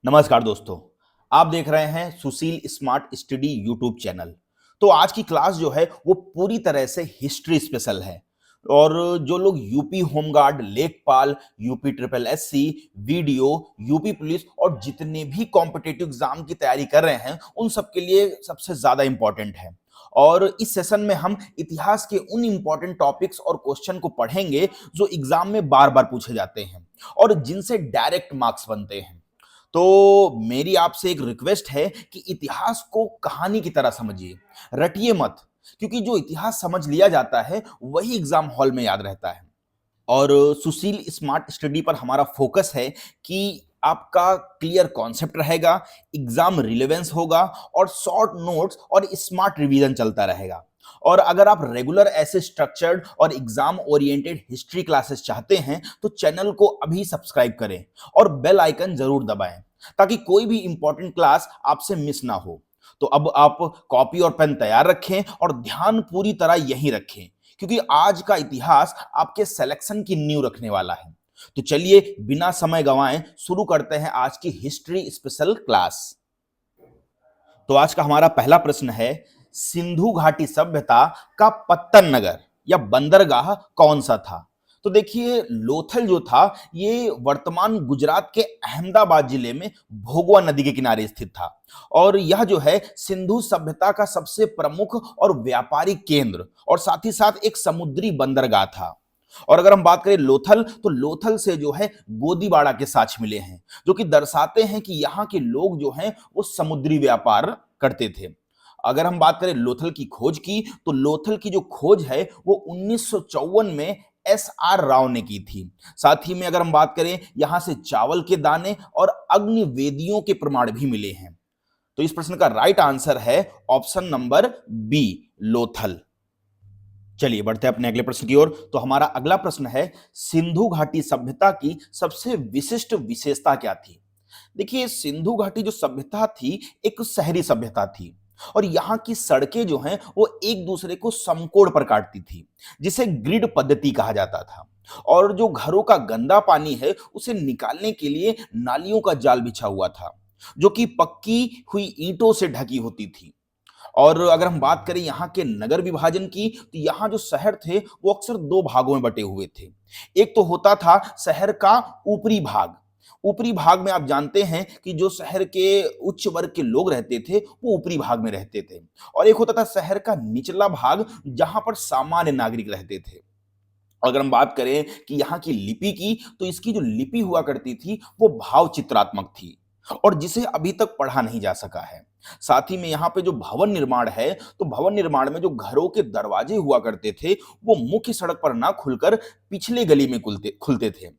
नमस्कार दोस्तों। आप देख रहे हैं सुशील स्मार्ट स्टडी यूट्यूब चैनल। तो आज की क्लास जो है वो पूरी तरह से हिस्ट्री स्पेशल है। और जो लोग यूपी होमगार्ड, लेखपाल, UP triple SC, video, UP police और जितने भी कॉम्पिटेटिव एग्जाम की तैयारी कर रहे हैं उन सब के लिए सबसे ज्यादा इंपॉर्टेंट है। और इस सेशन में हम इतिहास के उन इंपॉर्टेंट टॉपिक्स और क्वेश्चन को पढ़ेंगे जो एग्जाम में बार बार पूछे जाते हैं और जिनसे डायरेक्ट मार्क्स बनते हैं। तो मेरी आपसे एक रिक्वेस्ट है कि इतिहास को कहानी की तरह समझिए, रटिए मत। क्योंकि जो इतिहास समझ लिया जाता है वही एग्जाम हॉल में याद रहता है। और सुशील स्मार्ट स्टडी पर हमारा फोकस है कि आपका क्लियर कॉन्सेप्ट रहेगा, एग्जाम रिलेवेंस होगा और शॉर्ट नोट्स और स्मार्ट रिवीजन चलता रहेगा। और अगर आप रेगुलर ऐसे स्ट्रक्चर्ड और एग्जाम ओरिएंटेड हिस्ट्री क्लासेस चाहते हैं तो चैनल को अभी सब्सक्राइब करें और बेल आइकन जरूर दबाएं ताकि कोई भी इंपॉर्टेंट क्लास आपसे मिस ना हो। तो अब आप कॉपी और पेन तैयार रखें और ध्यान पूरी तरह यहीं रखें, क्योंकि आज का इतिहास आपके सिलेक्शन की नींव रखने वाला है। तो चलिए बिना समय गंवाए शुरू करते हैं आज की हिस्ट्री स्पेशल क्लास। तो आज का हमारा पहला प्रश्न है, सिंधु घाटी सभ्यता का पत्तन नगर या बंदरगाह कौन सा था? तो देखिए, लोथल जो था ये वर्तमान गुजरात के अहमदाबाद जिले में भोगवा नदी के किनारे स्थित था। और यह जो है सिंधु सभ्यता का सबसे प्रमुख और व्यापारिक केंद्र और साथ ही साथ एक समुद्री बंदरगाह था। और अगर हम बात करें लोथल, तो लोथल से जो है गोदीबाड़ा के साक्ष्य मिले हैं जो कि दर्शाते हैं कि यहाँ के लोग जो हैं वो समुद्री व्यापार करते थे। अगर हम बात करें लोथल की खोज की, तो लोथल की जो खोज है वो 1954 में एस आर राव ने की थी। साथ ही में अगर हम बात करें, यहां से चावल के दाने और अग्नि वेदियों के प्रमाण भी मिले हैं। तो इस प्रश्न का राइट आंसर है ऑप्शन नंबर बी, लोथल। चलिए बढ़ते हैं अपने अगले प्रश्न की ओर। तो हमारा अगला प्रश्न है, सिंधु घाटी सभ्यता की सबसे विशिष्ट विशेषता क्या थी? देखिए, सिंधु घाटी जो सभ्यता थी एक शहरी सभ्यता थी और यहाँ की सड़कें जो हैं वो एक दूसरे को समकोण पर काटती थी, जिसे ग्रिड पद्धति कहा जाता था। और जो घरों का गंदा पानी है उसे निकालने के लिए नालियों का जाल बिछा हुआ था, जो कि पक्की हुई ईंटों से ढकी होती थी। और अगर हम बात करें यहाँ के नगर विभाजन की, तो यहाँ जो शहर थे वो अक्सर दो भागों में बटे हुए थे। एक तो होता था शहर का ऊपरी भाग। ऊपरी भाग में आप जानते हैं कि जो शहर के उच्च वर्ग के लोग रहते थे वो ऊपरी भाग में रहते थे। और एक होता था शहर का निचला भाग, जहां पर सामान्य नागरिक रहते थे। अगर हम बात करें कि यहाँ की लिपि की, तो इसकी जो लिपि हुआ करती थी वो भाव चित्रात्मक थी और जिसे अभी तक पढ़ा नहीं जा सका है। साथ ही में यहाँ पे जो भवन निर्माण है, तो भवन निर्माण में जो घरों के दरवाजे हुआ करते थे वो मुख्य सड़क पर ना खुलकर पिछले गली में खुलते खुलते थे।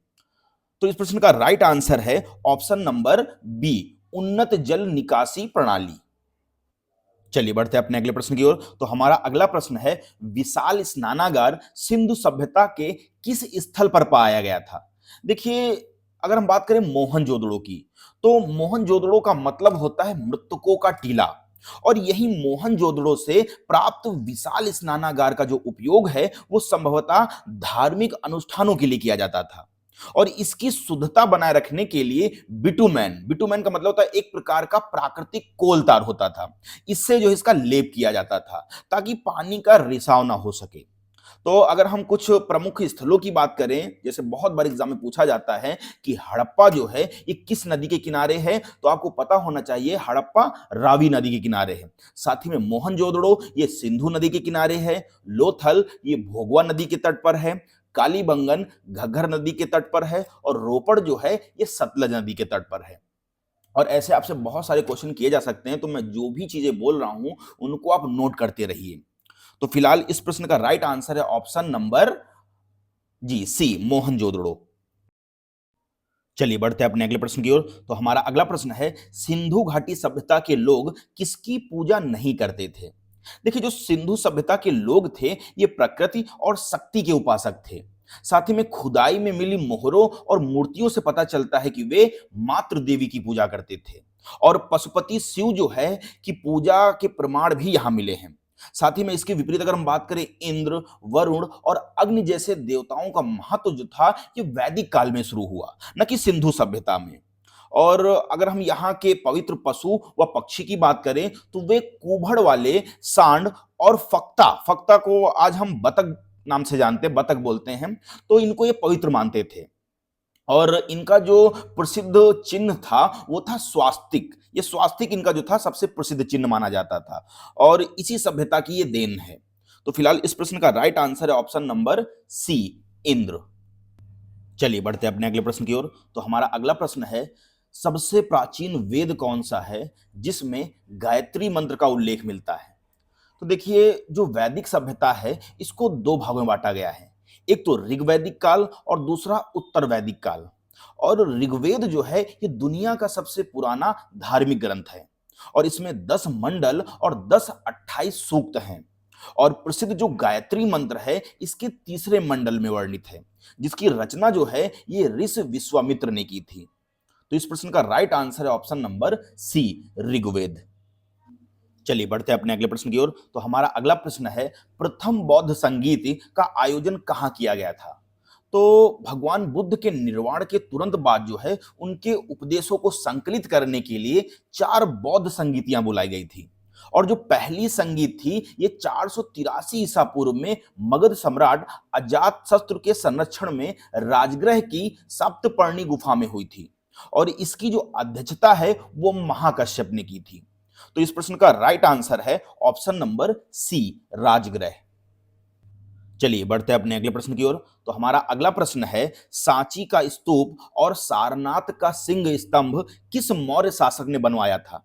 तो इस प्रश्न का राइट आंसर है ऑप्शन नंबर बी, उन्नत जल निकासी प्रणाली। चलिए बढ़ते हैं अपने अगले प्रश्न की ओर। तो हमारा अगला प्रश्न है, विशाल स्नानागार सिंधु सभ्यता के किस स्थल पर पाया गया था? देखिए, अगर हम बात करें मोहनजोदड़ो की, तो मोहनजोदड़ो का मतलब होता है मृतकों का टीला। और यही मोहनजोदड़ो से प्राप्त विशाल स्नानागार का जो उपयोग है वो संभवतः धार्मिक अनुष्ठानों के लिए किया जाता था। और इसकी शुद्धता बनाए रखने के लिए बिटुमेन, बिटुमेन का मतलब होता है एक प्रकार का प्राकृतिक कोल तार होता था, इससे जो इसका लेप किया जाता था ताकि पानी का रिसाव ना हो सके। तो अगर हम कुछ प्रमुख स्थलों की बात करें, जैसे बहुत बार एग्जाम में पूछा जाता है कि हड़प्पा जो है ये किस नदी के किनारे है, तो आपको पता होना चाहिए हड़प्पा रावी नदी के किनारे है। साथ ही में मोहनजोदड़ो ये सिंधु नदी के किनारे है, लोथल ये भोगवा नदी के तट पर है, कालीबंगन घग्गर नदी के तट पर है और रोपड़ जो है ये सतलज नदी के तट पर है। और ऐसे आपसे बहुत सारे क्वेश्चन किए जा सकते हैं, तो मैं जो भी चीजें बोल रहा हूं उनको आप नोट करते रहिए। तो फिलहाल इस प्रश्न का राइट आंसर है ऑप्शन नंबर जी, सी, मोहनजोदड़ो। चलिए बढ़ते हैं अपने अगले प्रश्न की ओर। तो हमारा अगला प्रश्न है, सिंधु घाटी सभ्यता के लोग किसकी पूजा नहीं करते थे? देखिए, जो सिंधु सभ्यता के लोग थे ये प्रकृति और शक्ति के उपासक थे। साथ ही में खुदाई में मिली मोहरों और मूर्तियों से पता चलता है कि वे मातृ देवी की पूजा करते थे। और पशुपति शिव जो है कि पूजा के प्रमाण भी यहां मिले हैं। साथ ही में इसके विपरीत अगर हम बात करें, इंद्र, वरुण और अग्नि जैसे देवताओं का महत्व जो था ये वैदिक काल में शुरू हुआ, न कि सिंधु सभ्यता में। और अगर हम यहाँ के पवित्र पशु व पक्षी की बात करें तो वे कूभड़ वाले सांड और फक्ता फक्ता को आज हम बतख नाम से जानते हैं, बतख बोलते हैं, तो इनको ये पवित्र मानते थे। और इनका जो प्रसिद्ध चिन्ह था वो था स्वास्तिक। ये स्वास्तिक इनका जो था सबसे प्रसिद्ध चिन्ह माना जाता था और इसी सभ्यता की ये देन है। तो फिलहाल इस प्रश्न का राइट आंसर है ऑप्शन नंबर सी, इंद्र। चलिए बढ़ते हैं अपने अगले प्रश्न की ओर। तो हमारा अगला प्रश्न है, सबसे प्राचीन वेद कौन सा है जिसमें गायत्री मंत्र का उल्लेख मिलता है? तो देखिए, जो वैदिक सभ्यता है इसको दो भागों में बांटा गया है, एक तो ऋग्वैदिक काल और दूसरा उत्तर वैदिक काल। और ऋग्वेद जो है ये दुनिया का सबसे पुराना धार्मिक ग्रंथ है और इसमें 10 मंडल और 28 सूक्त हैं। और प्रसिद्ध जो गायत्री मंत्र है इसके तीसरे मंडल में वर्णित है, जिसकी रचना जो है ये ऋषि विश्वामित्र ने की थी। तो इस प्रश्न का राइट आंसर है ऑप्शन नंबर सी, ऋग्वेद। चलिए बढ़ते हैं अपने अगले प्रश्न की ओर। तो हमारा अगला प्रश्न है, प्रथम बौद्ध संगीत का आयोजन कहाँ किया गया था? तो भगवान बुद्ध के निर्वाण के तुरंत बाद जो है उनके उपदेशों को संकलित करने के लिए 4 बौद्ध संगीतियां बुलाई गई थी। और जो पहली संगीत थी ये 483 ईसा पूर्व में मगध सम्राट अजात शत्रु के संरक्षण में राजगृह की सप्तपर्णी गुफा में हुई थी और इसकी जो अध्यक्षता है वो महाकश्यप ने की थी। तो इस प्रश्न का राइट आंसर है ऑप्शन नंबर सी, राजगृह। चलिए बढ़ते हैं अपने अगले प्रश्न की ओर। तो हमारा अगला प्रश्न है, सांची का स्तूप और सारनाथ का सिंह स्तंभ किस मौर्य शासक ने बनवाया था?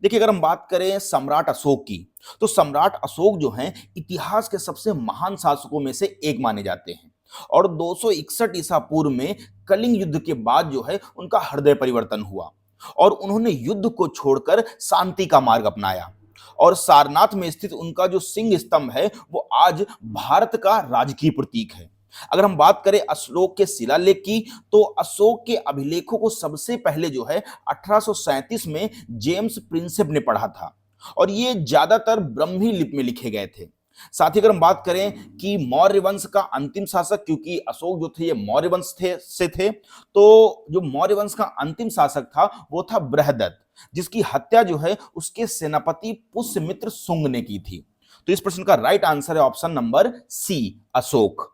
देखिए, अगर हम बात करें सम्राट अशोक की, तो सम्राट अशोक जो हैं इतिहास के सबसे महान शासकों में से एक माने जाते हैं और 261 ईसा पूर्व में कलिंग युद्ध के बाद जो है उनका हृदय परिवर्तन हुआ और उन्होंने युद्ध को छोड़कर शांति का मार्ग अपनाया। और सारनाथ में स्थित उनका जो सिंह स्तंभ है वो आज भारत का राजकीय प्रतीक है। अगर हम बात करें अशोक के शिलालेख की, तो अशोक के अभिलेखों को सबसे पहले जो है 1837 में जेम्स प्रिंसेप ने पढ़ा था और ये ज्यादातर ब्रह्मी लिपि में लिखे गए थे। साथ ही अगर हम बात करें कि मौर्य वंश का अंतिम शासक, क्योंकि अशोक जो थे ये मौर्य वंश थे, तो जो मौर्य वंश का अंतिम शासक था वो था बृहदत्त, जिसकी हत्या जो है उसके सेनापति पुष्यमित्र शुंग ने की थी। तो इस प्रश्न का राइट आंसर है ऑप्शन नंबर सी, अशोक।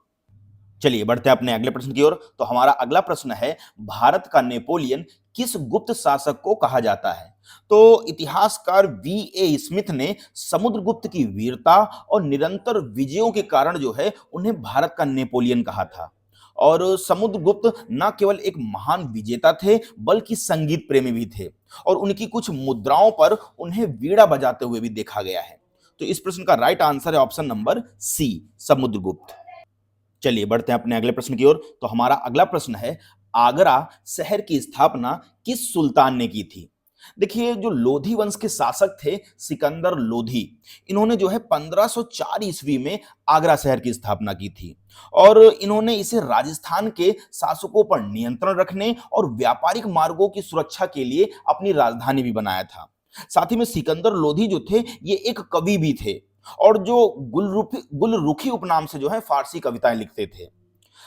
चलिए बढ़ते हैं अपने अगले प्रश्न की ओर। तो हमारा अगला प्रश्न है, भारत का नेपोलियन किस गुप्त शासक को कहा जाता है? तो इतिहासकार V.A. स्मिथ ने समुद्रगुप्त की वीरता और निरंतर विजयों के कारण जो है उन्हें भारत का नेपोलियन कहा था। और समुद्रगुप्त न केवल एक महान विजेता थे बल्कि संगीत प्रेमी भी थे और उनकी कुछ मुद्राओं पर उन्हें वीणा बजाते हुए भी देखा गया है। तो इस प्रश्न का राइट आंसर है ऑप्शन नंबर सी, समुद्रगुप्त। चलिए बढ़ते हैं अपने अगले प्रश्न की ओर। तो हमारा अगला प्रश्न है, आगरा शहर की स्थापना किस सुल्तान ने की थी? देखिए, जो लोधी वंश के शासक थे सिकंदर लोधी, इन्होंने जो है 1504 ईस्वी में आगरा शहर की स्थापना की थी और इन्होंने इसे राजस्थान के शासकों पर नियंत्रण रखने और व्यापारिक मार्गों की सुरक्षा के लिए अपनी राजधानी भी बनाया था। साथ ही में सिकंदर लोधी जो थे ये एक कवि भी थे और जो गुलरुखी उपनाम से जो है फारसी कविताएं लिखते थे।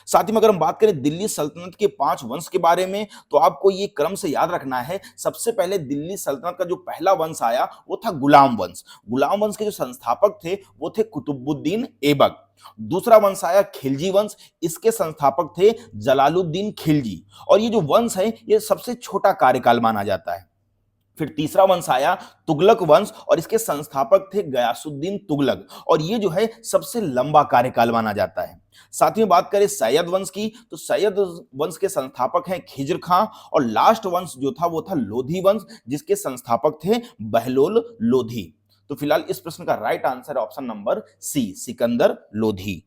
साथ ही में अगर हम बात करें दिल्ली सल्तनत के 5 वंश के बारे में, तो आपको ये क्रम से याद रखना है। सबसे पहले दिल्ली सल्तनत का जो पहला वंश आया वो था गुलाम वंश। गुलाम वंश के जो संस्थापक थे वो थे कुतुबुद्दीन ऐबक। दूसरा वंश आया खिलजी वंश, इसके संस्थापक थे जलालुद्दीन खिलजी और ये जो वंश है ये सबसे छोटा कार्यकाल माना जाता है। फिर तीसरा वंश आया तुगलक वंश और इसके संस्थापक थे गयासुद्दीन तुगलक और ये जो है सबसे लंबा कार्यकाल माना जाता है। साथ ही में बात करें सैयद वंश की, तो सैयद वंश के संस्थापक हैं खिज्र खां और लास्ट वंश जो था वो था लोधी वंश, जिसके संस्थापक थे बहलोल लोधी। तो फिलहाल इस प्रश्न का राइट आंसर है option number C, Sikandar Lodi.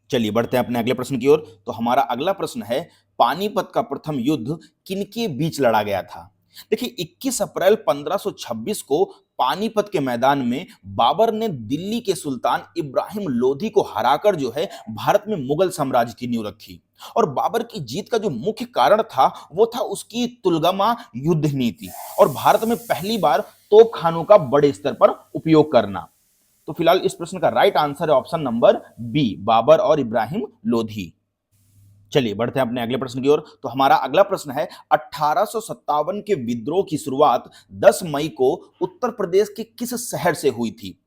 चलिए बढ़ते हैं अपने अगले प्रश्न की ओर। तो हमारा अगला प्रश्न है, पानीपत का प्रथम युद्ध किनके बीच लड़ा गया था? देखिए, 21 अप्रैल 1526 को पानीपत के मैदान में बाबर ने दिल्ली के सुल्तान इब्राहिम लोधी को हराकर जो है भारत में मुगल साम्राज्य की नींव रखी और बाबर की जीत का जो मुख्य कारण था वो था उसकी तुलगमा युद्ध नीति और भारत में पहली बार तोपखानों का बड़े स्तर पर उपयोग करना। तो फिलहाल इस प्रश्न का राइट आंसर है ऑप्शन नंबर बी, बाबर और इब्राहिम लोधी। चलिए बढ़ते हैं अपने अगले प्रश्न की ओर। तो हमारा अगला प्रश्न है 1857 के विद्रोह की शुरुआत 10 मई को उत्तर प्रदेश के किस शहर से हुई थी?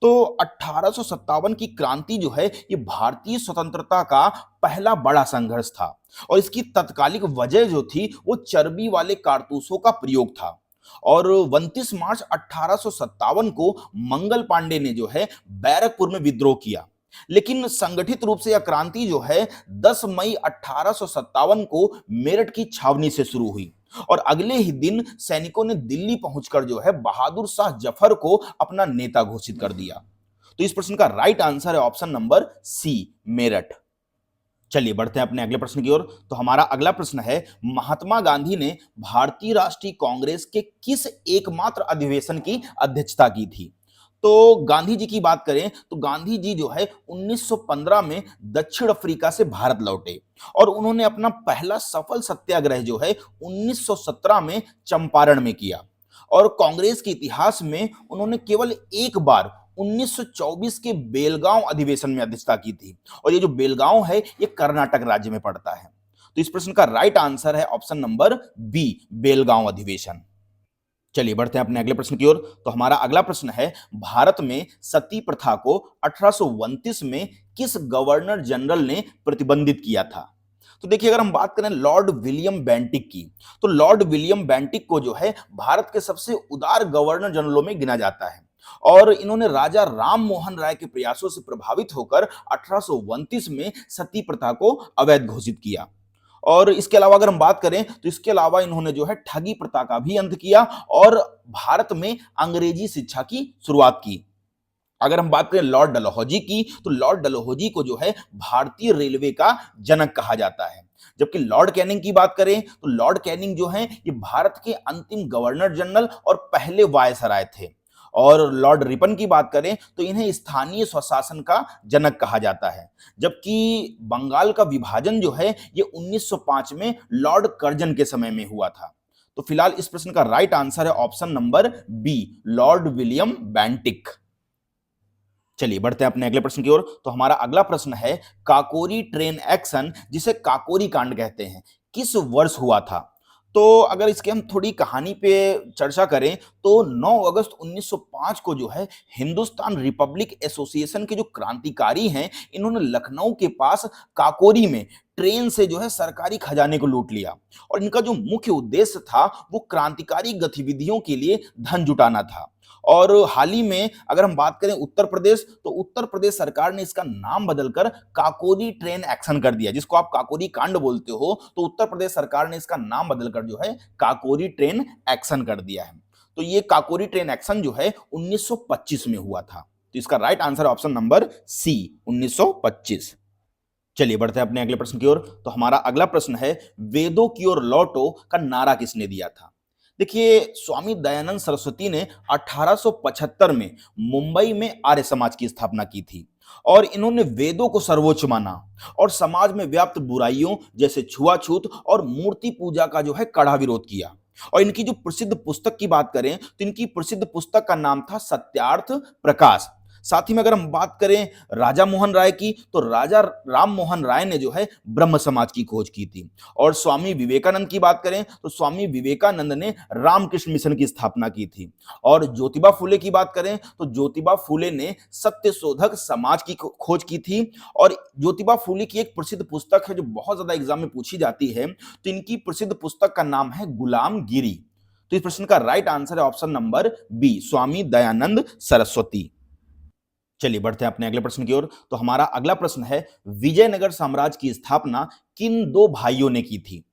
तो 1857 की क्रांति जो है ये भारतीय स्वतंत्रता का पहला बड़ा संघर्ष था और इसकी तत्कालिक वजह जो थी वो चर्बी वाले कारतूसों का प्रयोग था। और 29 मार्च 1857 को मंगल पांडे ने जो है बैरकपुर में विद्रोह किया, लेकिन संगठित रूप से यह क्रांति जो है 10 मई 1857 को मेरठ की छावनी से शुरू हुई और अगले ही दिन सैनिकों ने दिल्ली पहुंचकर जो है बहादुर शाह जफर को अपना नेता घोषित कर दिया। तो इस प्रश्न का राइट आंसर है ऑप्शन नंबर सी, मेरठ। चलिए बढ़ते हैं अपने अगले प्रश्न की ओर। तो हमारा अगला प्रश्न है महात्मा गांधी ने भारतीय राष्ट्रीय कांग्रेस के किस एकमात्र अधिवेशन की अध्यक्षता की थी? तो गांधी जी की बात करें तो गांधी जी जो है 1915 में दक्षिण अफ्रीका से भारत लौटे और उन्होंने अपना पहला सफल सत्याग्रह जो है 1917 में चंपारण में किया। और कांग्रेस के इतिहास में उन्होंने केवल एक बार 1924 के बेलगांव अधिवेशन में अध्यक्षता की थी और ये जो बेलगांव है ये कर्नाटक राज्य में पड़ता है। तो इस प्रश्न का राइट आंसर है ऑप्शन नंबर बी, बेलगांव अधिवेशन। चलिए बढ़ते हैं अपने अगले प्रश्न की ओर। तो हमारा अगला प्रश्न है भारत में सती प्रथा को 1829 में किस गवर्नर जनरल ने प्रतिबंधित किया था? तो देखिए अगर हम बात करें लॉर्ड विलियम बेंटिक की, तो लॉर्ड विलियम बेंटिक को जो है भारत के सबसे उदार गवर्नर जनरलों में गिना जाता है और इन्होंने राजा राम मोहन राय के प्रयासों से प्रभावित होकर 1829 में सती प्रथा को अवैध घोषित किया। और इसके अलावा अगर हम बात करें तो इसके अलावा इन्होंने जो है ठगी प्रथा का भी अंत किया और भारत में अंग्रेजी शिक्षा की शुरुआत की। अगर हम बात करें लॉर्ड डलहौजी की, तो लॉर्ड डलहौजी को जो है भारतीय रेलवे का जनक कहा जाता है। जबकि लॉर्ड कैनिंग की बात करें तो लॉर्ड कैनिंग जो है ये भारत के अंतिम गवर्नर जनरल और पहले वायसराय थे। और लॉर्ड रिपन की बात करें तो इन्हें स्थानीय स्वशासन का जनक कहा जाता है। जबकि बंगाल का विभाजन जो है ये 1905 में लॉर्ड कर्जन के समय में हुआ था। तो फिलहाल इस प्रश्न का राइट आंसर है option number B, Lord William Bentinck. चलिए बढ़ते हैं अपने अगले प्रश्न की ओर। तो हमारा अगला प्रश्न है काकोरी ट्रेन एक्शन, जिसे काकोरी कांड कहते हैं, किस वर्ष हुआ था? तो अगर इसके हम थोड़ी कहानी पे चर्चा करें तो 9 अगस्त 1905 को जो है हिंदुस्तान रिपब्लिक एसोसिएशन के जो क्रांतिकारी हैं इन्होंने लखनऊ के पास काकोरी में ट्रेन से जो है सरकारी खजाने को लूट लिया और इनका जो मुख्य उद्देश्य था वो क्रांतिकारी गतिविधियों के लिए धन जुटाना था। और हाल ही में अगर हम बात करें उत्तर प्रदेश, तो उत्तर प्रदेश सरकार ने इसका नाम बदलकर काकोरी ट्रेन एक्शन कर दिया, जिसको आप काकोरी कांड बोलते हो। तो उत्तर प्रदेश सरकार ने इसका नाम बदलकर जो है काकोरी ट्रेन एक्शन कर दिया है। तो ये काकोरी ट्रेन एक्शन जो है 1925 में हुआ था। तो इसका right answer option number C, 1925। चलिए बढ़ते हैं अपने अगले प्रश्न की ओर। तो हमारा अगला प्रश्न है वेदों की ओर लौटो का नारा किसने दिया था? देखिए स्वामी दयानंद सरस्वती ने 1875 में मुंबई में आर्य समाज की स्थापना की थी और इन्होंने वेदों को सर्वोच्च माना और समाज में व्याप्त बुराइयों जैसे छुआछूत और मूर्ति पूजा का जो है कड़ा विरोध किया। और इनकी जो प्रसिद्ध पुस्तक की बात करें तो इनकी प्रसिद्ध पुस्तक का नाम था सत्यार्थ प्रकाश। साथ ही में अगर हम बात करें राजा मोहन राय की, तो राजा राम मोहन राय ने जो है ब्रह्म समाज की खोज की थी। और स्वामी विवेकानंद की बात करें तो स्वामी विवेकानंद ने रामकृष्ण मिशन की स्थापना की थी। और ज्योतिबा फूले की बात करें तो ज्योतिबा फूले ने सत्यशोधक समाज की खोज की थी। और ज्योतिबा फूले की एक प्रसिद्ध पुस्तक है जो बहुत ज्यादा एग्जाम में पूछी जाती है, तो इनकी प्रसिद्ध पुस्तक का नाम है गुलामगिरी। तो इस प्रश्न का राइट आंसर है option number B, Swami Dayanand Saraswati. चलिए बढ़ते हैं अपने अगले प्रश्न की ओर। तो हमारा अगला प्रश्न है विजयनगर साम्राज्य की स्थापना किन दो भाइयों ने की थी?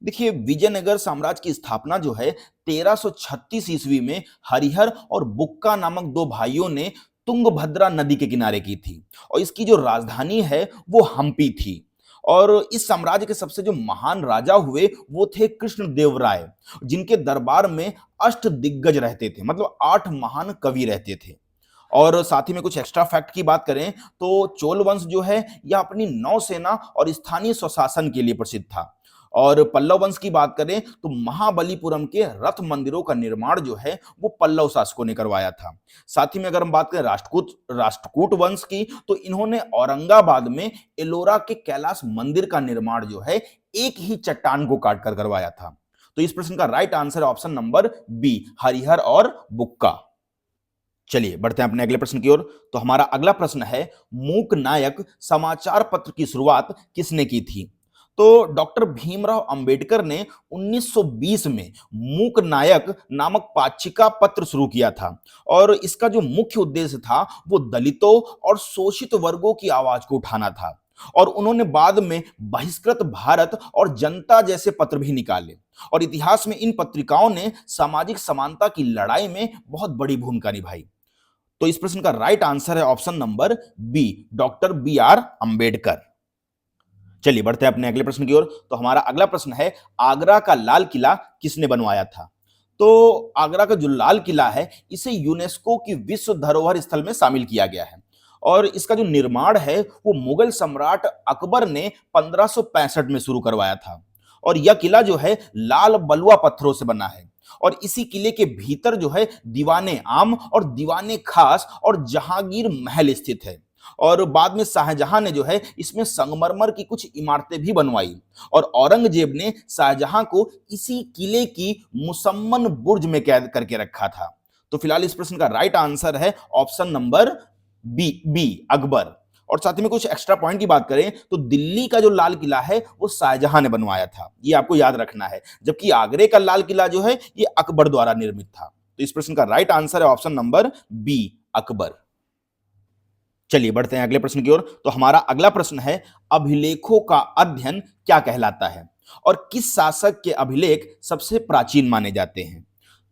देखिए विजयनगर साम्राज्य की स्थापना जो है 1336 ईस्वी में हरिहर और बुक्का नामक दो भाइयों ने तुंगभद्रा नदी के किनारे की थी और इसकी जो राजधानी है वो हम्पी थी। और इस साम्राज्य के सबसे जो महान राजा हुए वो थे कृष्णदेव राय, जिनके दरबार में अष्ट दिग्गज रहते थे, मतलब 8 महान कवि रहते थे। और साथ ही में कुछ एक्स्ट्रा फैक्ट की बात करें तो चोल वंश जो है यह अपनी नौसेना और स्थानीय स्वशासन के लिए प्रसिद्ध था। और पल्लव वंश की बात करें तो महाबलीपुरम के रथ मंदिरों का निर्माण जो है वो पल्लव शासकों ने करवाया था। साथ ही में अगर हम बात करें राष्ट्रकूट वंश की, तो इन्होंने औरंगाबाद में एलोरा के कैलाश मंदिर का निर्माण जो है एक ही चट्टान को काटकर करवाया था। तो इस प्रश्न का राइट आंसर है ऑप्शन नंबर बी, हरिहर और बुक्का। चलिए बढ़ते हैं अपने अगले प्रश्न की ओर। तो हमारा अगला प्रश्न है, मूक नायक समाचार पत्र की शुरुआत किसने की थी? तो डॉक्टर भीमराव अंबेडकर ने 1920 में मूक नायक नामक पाक्षिका पत्र शुरू किया था और इसका जो मुख्य उद्देश्य था वो दलितों और शोषित वर्गों की आवाज को उठाना था। और उन्होंने बाद में बहिष्कृत भारत और जनता जैसे पत्र भी निकाले और इतिहास में इन पत्रिकाओं ने सामाजिक समानता की लड़ाई में बहुत बड़ी भूमिका निभाई। तो इस प्रश्न का राइट आंसर है option number B, doctor B R Ambedkar. चलिए बढ़ते हैं अपने अगले प्रश्न की ओर। तो हमारा अगला प्रश्न है, आगरा का लाल किला किसने बनवाया था? तो आगरा का जो लाल किला है इसे यूनेस्को की विश्व धरोहर स्थल में शामिल किया गया है और इसका जो निर्माण है वो मुगल सम्राट अकबर ने 1565 में शुरू करवाया था। और यह किला जो है लाल बलुआ पत्थरों से बना है और इसी किले के भीतर जो है दीवाने आम और दीवाने खास और जहांगीर महल स्थित है। और बाद में शाहजहां ने जो है इसमें संगमरमर की कुछ इमारतें भी बनवाई और औरंगजेब ने शाहजहां को इसी किले की मुसम्मन बुर्ज में कैद करके रखा था। तो फिलहाल इस प्रश्न का राइट आंसर है ऑप्शन नंबर बी, अकबर। और साथ ही में कुछ एक्स्ट्रा पॉइंट की बात करें तो दिल्ली का जो लाल किला है वो शाहजहां ने बनवाया था, ये आपको याद रखना है, जबकि आगरे का लाल किला जो है ये अकबर द्वारा निर्मित था। तो इस प्रश्न का राइट आंसर है ऑप्शन नंबर बी, अकबर। चलिए बढ़ते हैं अगले प्रश्न की ओर। तो हमारा अगला प्रश्न है, अभिलेखों का अध्ययन क्या कहलाता है और किस शासक के अभिलेख सबसे प्राचीन माने जाते हैं?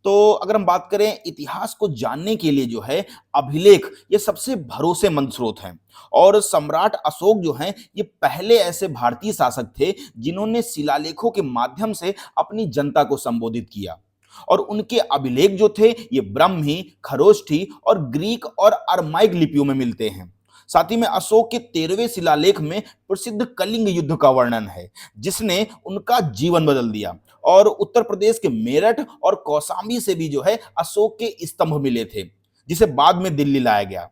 तो अगर हम बात करें इतिहास को जानने के लिए जो है अभिलेख ये सबसे भरोसेमंद स्रोत हैं और सम्राट अशोक जो हैं ये पहले ऐसे भारतीय शासक थे जिन्होंने शिलालेखों के माध्यम से अपनी जनता को संबोधित किया और उनके अभिलेख जो थे ये ब्राह्मी, खरोष्ठी और ग्रीक और अरमाइक लिपियों में मिलते हैं। साथ ही में अशोक के 13वें शिलालेख में प्रसिद्ध कलिंग युद्ध का वर्णन है जिसने उनका जीवन बदल दिया और उत्तर प्रदेश के मेरठ और कौशाम्बी से भी जो है अशोक के स्तंभ मिले थे जिसे बाद में दिल्ली लाया गया।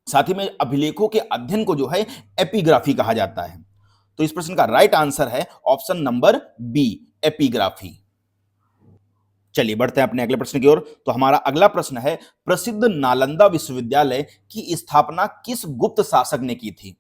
साथ ही में अभिलेखों के अध्ययन को जो है एपिग्राफी कहा जाता है। तो इस प्रश्न का राइट आंसर है ऑप्शन नंबर बी, एपिग्राफी। चलिए बढ़ते हैं अपने अगले प्रश्न की ओर। तो हमारा अगला प्रश्न है, प्रसिद्ध नालंदा विश्वविद्यालय की स्थापना किस गुप्त शासक ने की थी?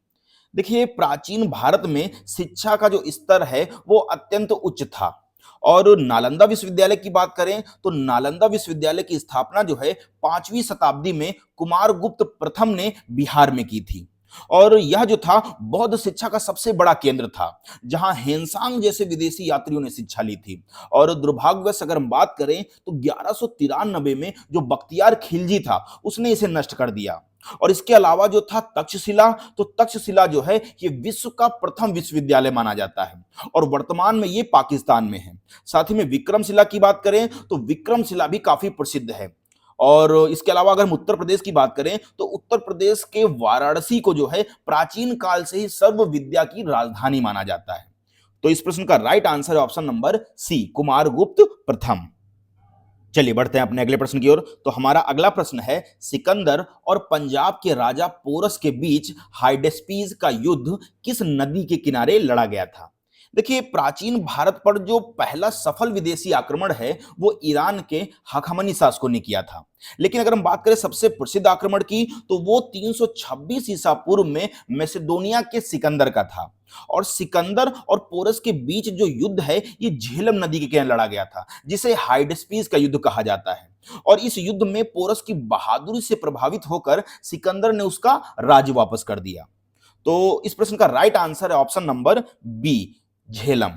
देखिए प्राचीन भारत में शिक्षा का जो स्तर है वो अत्यंत उच्च था और नालंदा विश्वविद्यालय की बात करें तो नालंदा विश्वविद्यालय की स्थापना जो है 5वीं शताब्दी में कुमारगुप्त प्रथम ने बिहार में की थी और यह जो था बौद्ध शिक्षा का सबसे बड़ा केंद्र था जहां हेनसांग जैसे विदेशी यात्रियों ने शिक्षा ली थी। और दुर्भाग्यवश अगर हम बात करें तो 1193 में जो बख्तियार खिलजी था उसने इसे नष्ट कर दिया। और इसके अलावा जो था तक्षशिला, तो तक्षशिला जो है ये विश्व का प्रथम विश्वविद्यालय माना जाता है और वर्तमान में ये पाकिस्तान में है। साथ ही में विक्रमशिला की बात करें तो विक्रमशिला भी काफी प्रसिद्ध है। और इसके अलावा अगर हम उत्तर प्रदेश की बात करें तो उत्तर प्रदेश के वाराणसी को जो है प्राचीन काल से ही सर्व विद्या की राजधानी माना जाता है। तो इस प्रश्न का राइट आंसर है ऑप्शन नंबर सी, कुमारगुप्त प्रथम। चलिए बढ़ते हैं अपने अगले प्रश्न की ओर। तो हमारा अगला प्रश्न है, सिकंदर और पंजाब के राजा पोरस के बीच हाइडेस्पीज का युद्ध किस नदी के किनारे लड़ा गया था? देखिए प्राचीन भारत पर जो पहला सफल विदेशी आक्रमण है वो ईरान के हखमनी शासकों ने किया था। लेकिन अगर हम बात करें सबसे प्रसिद्ध आक्रमण की तो वो 326 ईसा पूर्व में मैसेडोनिया के सिकंदर का था। और सिकंदर और पोरस के बीच जो युद्ध है ये झेलम नदी के किनारे लड़ा गया था जिसे हाइडेस्पीस का युद्ध कहा जाता है। और इस युद्ध में पोरस की बहादुरी से प्रभावित होकर सिकंदर ने उसका राज्य वापस कर दिया। तो इस प्रश्न का राइट आंसर है ऑप्शन नंबर बी, झेलम।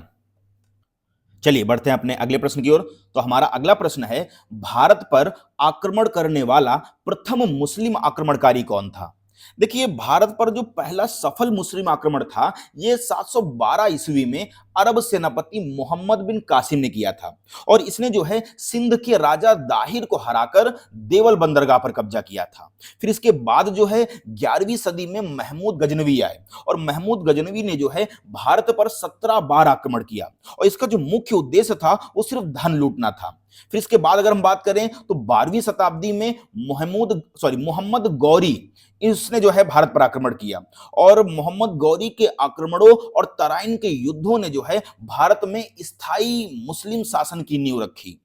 चलिए बढ़ते हैं अपने अगले प्रश्न की ओर। तो हमारा अगला प्रश्न है, भारत पर आक्रमण करने वाला प्रथम मुस्लिम आक्रमणकारी कौन था? देखिए, भारत पर जो पहला सफल मुस्लिम आक्रमण था, ये 712 ईस्वी में अरब सेनापति मोहम्मद बिन कासिम ने किया था। और इसने जो है सिंध के राजा दाहिर को हराकर देवल बंदरगाह पर कब्जा किया था। फिर इसके बाद जो है 11वीं सदी में महमूद गजनवी आए, और महमूद गजनवी ने जो है भारत पर 17 बार आक्रमण किया, और इसका जो मुख्य उद्देश्य था वो सिर्फ धन लूटना था। फिर इसके बाद अगर हम बात करें तो 12वीं शताब्दी में मोहम्मद गौरी, इसने जो है भारत पर आक्रमण किया, और मोहम्मद गौरी के आक्रमणों और तराइन के युद्धों ने जो है भारत में स्थायी मुस्लिम शासन की नींव रखी।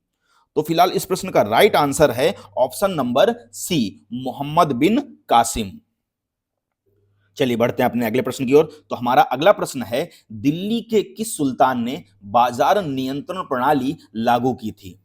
तो फिलहाल इस प्रश्न का राइट आंसर है ऑप्शन नंबर सी, मोहम्मद बिन कासिम। चलिए बढ़ते हैं अपने अगले प्रश्न की ओर। तो हमारा अगला प्रश्न है, दिल्ली के किस सुल्तान ने बाजार नियंत्रण प्रणाली लागू की थी?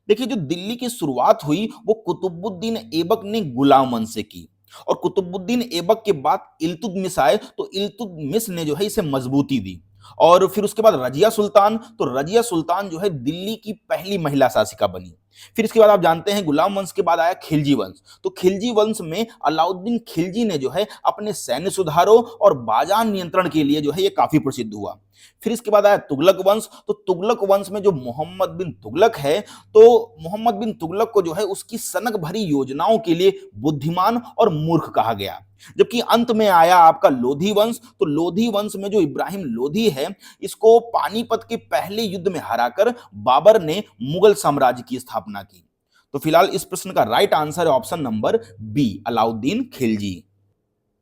देखिए, जो दिल्ली की शुरुआत हुई वो कुतुबुद्दीन ऐबक ने गुलाम वंश से की, और कुतुबुद्दीन ऐबक के बाद इल्तुतमिश आए, तो इल्तुतमिश ने जो है इसे मजबूती दी। और फिर उसके बाद रजिया सुल्तान, तो रजिया सुल्तान जो है दिल्ली की पहली महिला शासिका बनी। फिर इसके बाद आप जानते हैं गुलाम वंश के बाद आया खिलजी वंश। तो खिलजी वंश में अलाउद्दीन खिलजी ने जो है अपने सैन्य सुधारों और बाजार नियंत्रण के लिए जो है ये काफी प्रसिद्ध हुआ। फिर इसके बाद आया तुगलक वंश। तो तुगलक वंश में जो मोहम्मद बिन तुगलक है, तो मोहम्मद बिन तुगलक को जो है उसकी सनक भरी योजनाओं के लिए बुद्धिमान और मूर्ख कहा गया। जबकि अंत में आया आपका लोधी वंश। तो लोधी वंश में जो इब्राहिम लोधी है, इसको पानीपत के पहले युद्ध में हराकर बाबर ने मुगल साम्राज्य की स्थापना की। तो फिलहाल इस प्रश्न का राइट आंसर है option number B, Alauddin Khilji.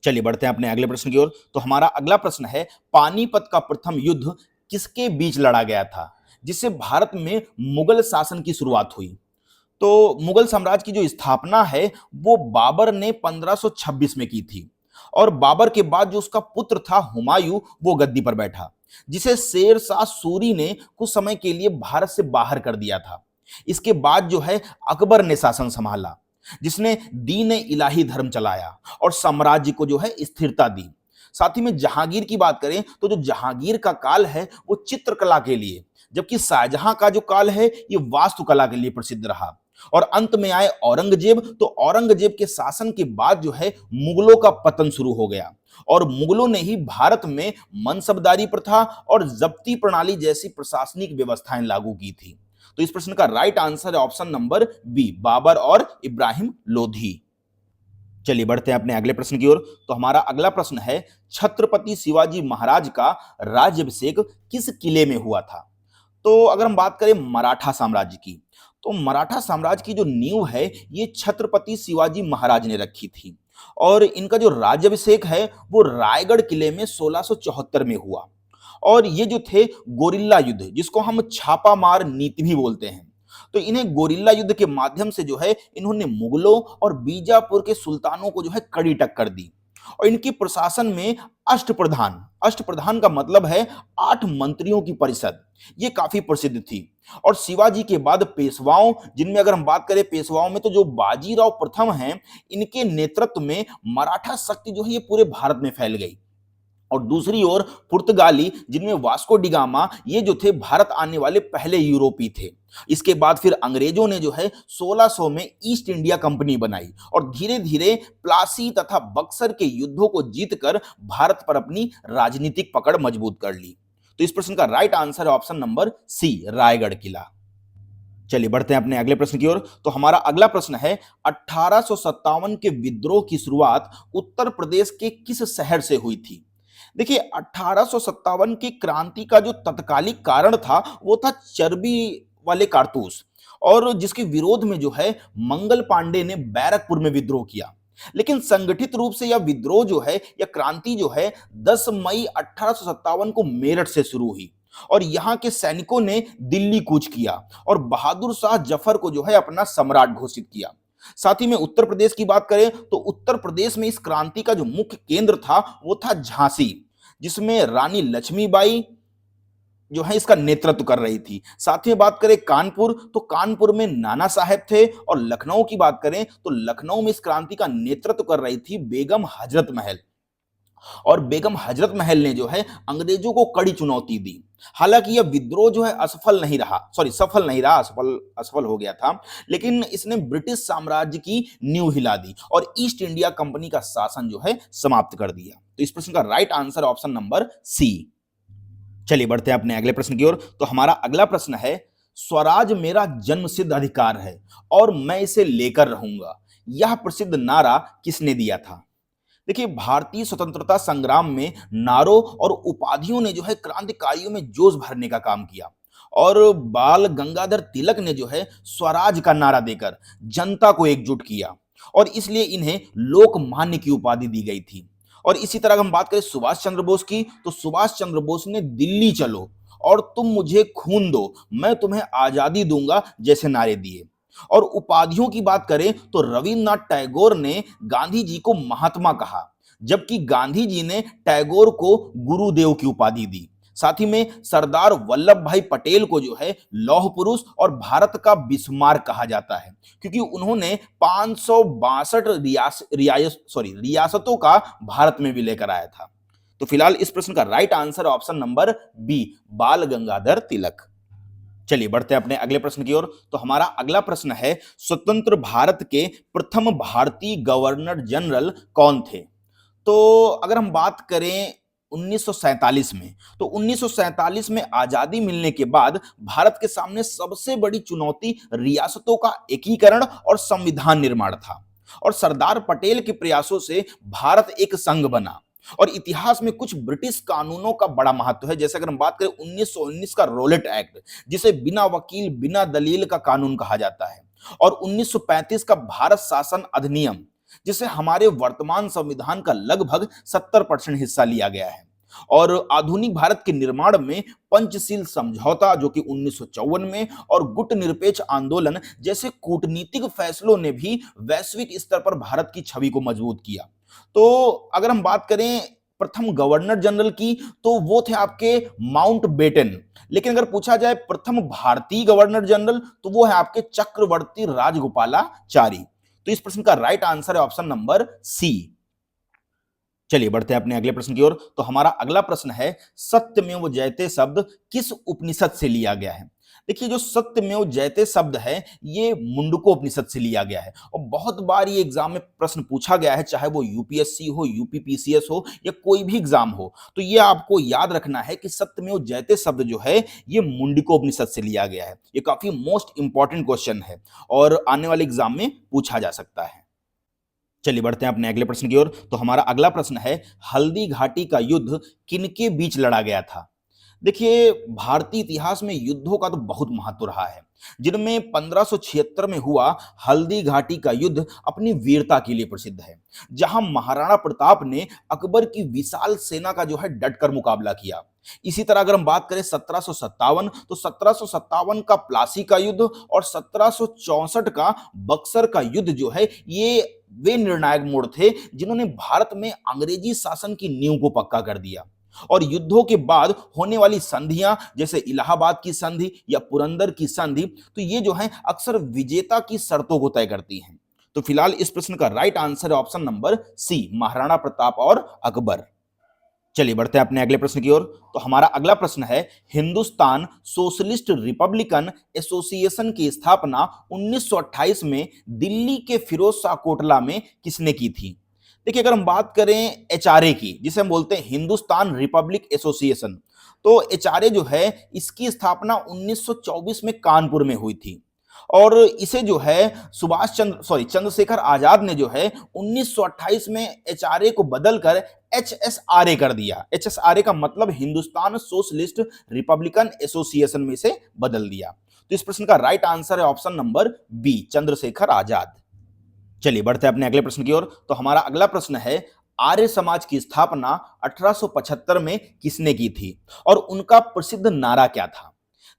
चलिए बढ़ते हैं अपने अगले प्रश्न की ओर। तो हमारा अगला प्रश्न है, पानीपत का प्रथम युद्ध किसके बीच लड़ा गया था जिससे भारत में मुगल शासन की शुरुआत हुई? तो मुगल साम्राज्य की जो स्थापना है वो बाबर ने 1526 में की थी, और बाबर के बाद जो उसका पुत्र था हुमायूं, वो गद्दी पर बैठा, जिसे शेर शाह सूरी ने कुछ समय के लिए भारत से बाहर कर दिया था। इसके बाद जो है अकबर ने शासन संभाला, जिसने दीन इलाही धर्म चलाया और साम्राज्य को जो है स्थिरता दी। साथ ही में जहांगीर की बात करें तो जो जहांगीर का काल है वो चित्रकला के लिए, जबकि शाहजहां का जो काल है ये वास्तुकला के लिए प्रसिद्ध रहा। और अंत में आए औरंगजेब। तो औरंगजेब के शासन के बाद जो है मुगलों का पतन शुरू हो गया, और मुगलों ने ही भारत में मनसबदारी प्रथा और जब्ती प्रणाली जैसी प्रशासनिक व्यवस्थाएं लागू की थी। तो इस प्रश्न का राइट आंसर है ऑप्शन नंबर बी, बाबर और इब्राहिम लोधी। चलिए बढ़ते हैं अपने अगले प्रश्न की ओर। तो हमारा अगला प्रश्न है, छत्रपति शिवाजी महाराज का राज्याभिषेक किस किले में हुआ था? तो अगर हम बात करें मराठा साम्राज्य की, तो मराठा साम्राज्य की जो नींव है ये छत्रपति शिवाजी महाराज ने रखी थी, और इनका जो राज्याभिषेक है वो रायगढ़ किले में 1674 में हुआ। और ये जो थे गोरिल्ला युद्ध, जिसको हम छापामार नीति भी बोलते हैं, तो इन्हें गोरिल्ला युद्ध के माध्यम से जो है इन्होंने मुगलों और बीजापुर के सुल्तानों को जो है कड़ी टक्कर दी। और इनके प्रशासन में अष्टप्रधान, अष्टप्रधान का मतलब है 8 मंत्रियों की परिषद, ये काफी प्रसिद्ध थी। और शिवाजी के बाद पेशवाओं, जिनमें अगर हम बात करें पेशवाओं में तो जो बाजीराव प्रथम हैं, इनके नेतृत्व में मराठा शक्ति जो है ये पूरे भारत में फैल गई। और दूसरी ओर पुर्तगाली, जिनमें वास्को डिगामा, ये जो थे भारत आने वाले पहले यूरोपी थे। इसके बाद फिर अंग्रेजों ने जो है 1600 में ईस्ट इंडिया कंपनी बनाई, और धीरे धीरे प्लासी तथा बक्सर के युद्धों को जीतकर भारत पर अपनी राजनीतिक पकड़ मजबूत कर ली। तो इस प्रश्न का राइट आंसर है ऑप्शन नंबर सी, रायगढ़ किला। चलिए बढ़ते हैं अपने अगले प्रश्न की ओर। तो हमारा अगला प्रश्न है, 1857 के विद्रोह की शुरुआत उत्तर प्रदेश के किस शहर से हुई थी? देखिए, 1857 की क्रांति का जो तत्कालिक कारण था वो था चर्बी वाले कारतूस, और जिसके विरोध में जो है मंगल पांडे ने बैरकपुर में विद्रोह किया। लेकिन संगठित रूप से यह विद्रोह जो है, यह क्रांति जो है 10 मई 1857 को मेरठ से शुरू हुई, और यहां के सैनिकों ने दिल्ली कूच किया और बहादुर शाह जफर को जो है अपना सम्राट घोषित किया। साथ ही में उत्तर प्रदेश की बात करें तो उत्तर प्रदेश में इस क्रांति का जो मुख्य केंद्र था वो था झांसी, जिसमें रानी लक्ष्मीबाई जो है इसका नेतृत्व कर रही थी। साथ ही बात करें कानपुर, तो कानपुर में नाना साहेब थे, और लखनऊ की बात करें तो लखनऊ में इस क्रांति का नेतृत्व कर रही थी बेगम हजरत महल। और बेगम हजरत महल ने जो है अंग्रेजों को कड़ी चुनौती दी। हालांकि यह विद्रोह जो है सफल नहीं रहा, असफल असफल हो गया था। लेकिन इसने ब्रिटिश साम्राज्य की नींव हिला दी और ईस्ट इंडिया कंपनी का शासन जो है समाप्त कर दिया। तो इस प्रश्न का right answer option number C. चलिए बढ़ते हैं अपने अगले प्रश्न की ओर। तो हमारा अगला प्रश्न है, स्वराज मेरा जन्मसिद्ध अधिकार है और मैं इसे लेकर रहूंगा, यह प्रसिद्ध नारा किसने दिया था? देखिए, भारतीय स्वतंत्रता संग्राम में नारों और उपाधियों ने जो है क्रांतिकारियों में जोश भरने का काम किया। और बाल गंगाधर तिलक ने जो है स्वराज का नारा देकर जनता को एकजुट किया और इसलिए इन्हें लोकमान्य की उपाधि दी गई थी। और इसी तरह हम बात करें सुभाष चंद्र बोस की, तो सुभाष चंद्र बोस ने दिल्ली चलो और तुम मुझे खून दो, मैं तुम्हें आजादी दूंगा जैसे नारे दिए। और उपाधियों की बात करें तो रविन्द्रनाथ टैगोर ने गांधी जी को महात्मा कहा, जबकि गांधी जी ने टैगोर को गुरुदेव की उपाधि दी। साथ ही में सरदार वल्लभ भाई पटेल को जो है लौह पुरुष और भारत का बिस्मार्क कहा जाता है, क्योंकि उन्होंने 562 रियासतों का भारत में विलय कराया था। तो फिलहाल इस प्रश्न का right answer option number B, Bal Gangadhar तिलक। चलिए बढ़ते हैं अपने अगले प्रश्न की ओर। तो हमारा अगला प्रश्न है, स्वतंत्र भारत के प्रथम भारतीय गवर्नर जनरल कौन थे? तो अगर हम बात करें 1947 में, तो 1947 में आजादी मिलने के बाद भारत के सामने सबसे बड़ी चुनौती रियासतों का एकीकरण और संविधान निर्माण था। और सरदार पटेल के प्रयासों से भारत एक संघ बना। और इतिहास में कुछ ब्रिटिश कानूनों का बड़ा महत्व है, जैसे अगर हम बात करें 1919 का रोलेट एक्ट, जिसे बिना वकील बिना दलील का कानून कहा जाता है, और 1935 का भारत शासन अधिनियम, जिसे हमारे वर्तमान संविधान का लगभग 70% हिस्सा लिया गया है। और आधुनिक भारत के निर्माण में पंचशील समझौता जो कि 1954 में, और गुट निरपेक्ष आंदोलन जैसे कूटनीतिक फैसलों ने भी वैश्विक स्तर पर भारत की छवि को मजबूत किया। तो अगर हम बात करें प्रथम गवर्नर जनरल की, तो वो थे आपके माउंट बेटन। लेकिन अगर पूछा जाए प्रथम भारतीय गवर्नर जनरल, तो वो है आपके चक्रवर्ती राजगोपालाचारी। तो इस प्रश्न का राइट आंसर है ऑप्शन नंबर सी। चलिए बढ़ते हैं अपने अगले प्रश्न की ओर। तो हमारा अगला प्रश्न है, सत्यमेव जयते शब्द किस उपनिषद से लिया गया है? देखिए, जो सत्यमेव जयते शब्द है ये मुंडको उपनिषद से लिया गया है। और बहुत बार ये एग्जाम में प्रश्न पूछा गया है, चाहे वो यूपीएससी हो, यूपीपीसीएस हो, या कोई भी एग्जाम हो। तो ये आपको याद रखना है कि सत्यमेव जयते शब्द जो है ये मुंडको उपनिषद से लिया गया है। ये काफी मोस्ट इंपॉर्टेंट क्वेश्चन है और आने वाले एग्जाम में पूछा जा सकता है। चलिए बढ़ते हैं अपने अगले प्रश्न की ओर। तो हमारा अगला प्रश्न है, हल्दी घाटी का युद्ध किनके बीच लड़ा गया था? देखिए, भारतीय इतिहास में युद्धों का तो बहुत महत्व रहा है, जिनमें 1576 में हुआ हल्दी घाटी का युद्ध अपनी वीरता के लिए प्रसिद्ध है, जहां महाराणा प्रताप ने अकबर की विशाल सेना का जो है डटकर मुकाबला किया। इसी तरह अगर हम बात करें 1757, तो 1757 का प्लासी का युद्ध और 1764 का बक्सर का युद्ध जो है ये वे निर्णायक मोड़ थे जिन्होंने भारत में अंग्रेजी शासन की नींव को पक्का कर दिया। और युद्धों के बाद होने वाली संधियां, जैसे इलाहाबाद की संधि या पुरंदर की संधि, तो ये जो है अक्सर विजेता की शर्तों को तय करती हैं। तो फिलहाल इस प्रश्न का राइट आंसर है option number C, Maharana Pratap और अकबर। चलिए बढ़ते हैं अपने अगले प्रश्न की ओर। तो हमारा अगला प्रश्न है, हिंदुस्तान सोशलिस्ट रिपब्लिकन एसोसिएशन की स्थापना 1928 में दिल्ली के फिरोज शाह कोटला में किसने की थी? देखिए, अगर हम बात करें एचआरए की, जिसे हम बोलते हैं हिंदुस्तान रिपब्लिक एसोसिएशन, तो एचआरए जो है इसकी स्थापना 1924 में कानपुर में हुई थी। और इसे जो है चंद्रशेखर आजाद ने जो है 1928 में एचआरए को बदलकर एचएसआरए कर दिया। एचएसआरए का मतलब हिंदुस्तान सोशलिस्ट रिपब्लिकन एसोसिएशन में से बदल दिया। तो इस प्रश्न का राइट आंसर है option number B, Chandrashekhar Azad. चलिए बढ़ते हैं अपने अगले प्रश्न की ओर। तो हमारा अगला प्रश्न है, आर्य समाज की स्थापना 1875 में किसने की थी और उनका प्रसिद्ध नारा क्या था?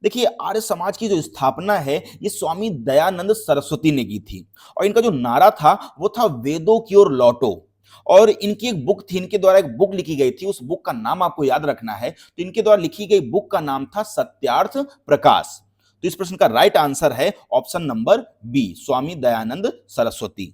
देखिए, आर्य समाज की जो स्थापना है ये स्वामी दयानंद सरस्वती ने की थी और इनका जो नारा था वो था वेदों की ओर लौटो। और इनकी एक बुक थी, इनके द्वारा एक बुक लिखी गई थी, उस बुक का नाम आपको याद रखना है। तो इनके द्वारा लिखी गई बुक का नाम था सत्यार्थ प्रकाश। तो इस प्रश्न का राइट आंसर है option number B, Swami Dayanand Saraswati.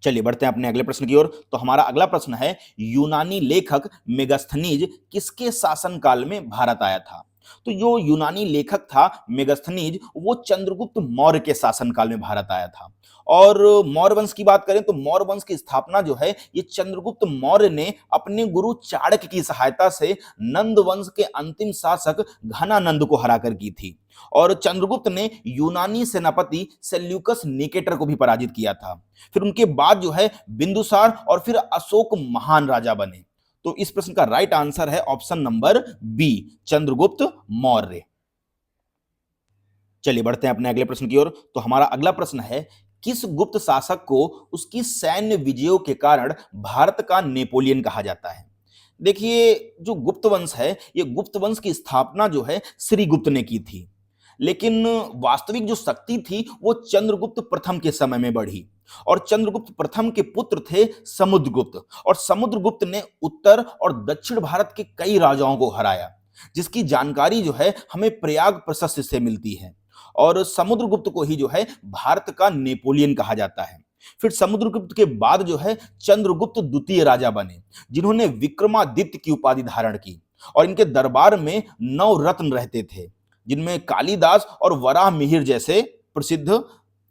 चलिए बढ़ते हैं अपने अगले प्रश्न की ओर। तो हमारा अगला प्रश्न है, यूनानी लेखक मेगास्थनीज किसके शासनकाल में भारत आया था? तो जो यूनानी लेखक था मेगास्थनीज, वो चंद्रगुप्त मौर्य के शासनकाल में भारत आया था। और मौर्य वंश की बात करें तो मौर्य वंश की स्थापना जो है ये चंद्रगुप्त मौर्य ने अपने गुरु चाणक्य की सहायता से नंद वंश के अंतिम शासक घनानंद को हराकर की थी। और चंद्रगुप्त ने यूनानी सेनापति सेल्यूकस निकेटर को भी पराजित किया था। फिर उनके बाद जो है बिंदुसार और फिर अशोक महान राजा बने। तो इस प्रश्न का राइट आंसर है option number B, Chandragupta Maurya. चलिए बढ़ते हैं अपने अगले प्रश्न की ओर। तो हमारा अगला प्रश्न है, किस गुप्त शासक को उसकी सैन्य विजयों के कारण भारत का नेपोलियन कहा जाता है? देखिए, जो गुप्त वंश है ये गुप्त वंश की स्थापना जो है श्रीगुप्त ने की थी, लेकिन वास्तविक जो शक्ति थी वो चंद्रगुप्त प्रथम के समय में बढ़ी। और चंद्रगुप्त प्रथम के पुत्र थे समुद्रगुप्त, और समुद्रगुप्त ने उत्तर और दक्षिण भारत के कई राजाओं को हराया, जिसकी जानकारी जो है हमें प्रयाग प्रशस्ति से मिलती है। और समुद्रगुप्त को ही जो है भारत का नेपोलियन कहा जाता है। फिर समुद्रगुप्त के बाद जो है चंद्रगुप्त द्वितीय राजा बने, जिन्होंने विक्रमादित्य की उपाधि धारण की। और इनके दरबार में 9 रत्न रहते थे, जिनमें कालिदास और वराह मिहिर जैसे प्रसिद्ध